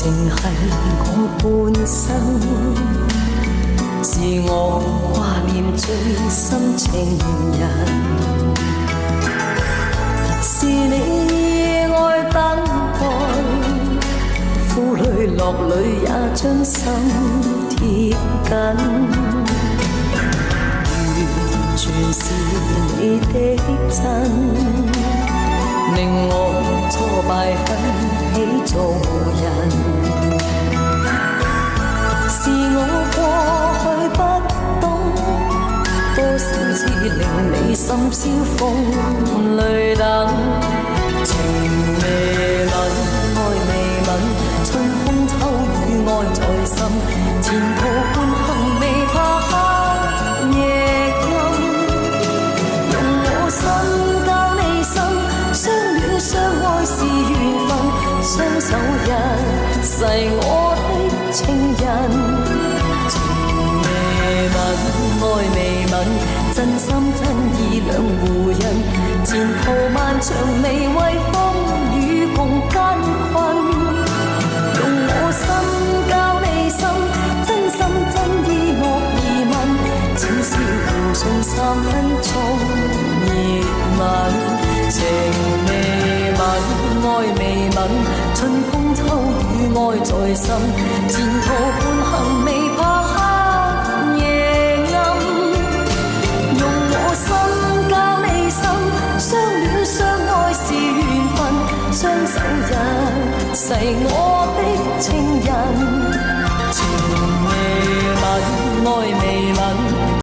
情係我半生，是我掛念最深情人，是你愛等待，苦裏樂裏也將心貼緊，完全是你的真，令我挫敗恨起做人。是我過去不懂，多少次令你心燒風淚等，情未泯，愛未泯，春風秋雨愛在心，前途半行未怕黑夜暗，用我心交你心，相戀相愛是緣分，雙手一世我的情人。愛未泯，真心真意兩戶人，前途漫長未為風雨共艱困，用我心交你心，真心真意惡意吻，此消無盡3分鐘熱吻，情未泯，愛未泯，春風秋雨愛在心，前途半行未怕黑夜暗，用我心交你心，相戀相愛是緣分，雙手一世我的情人，情未泯，愛未泯。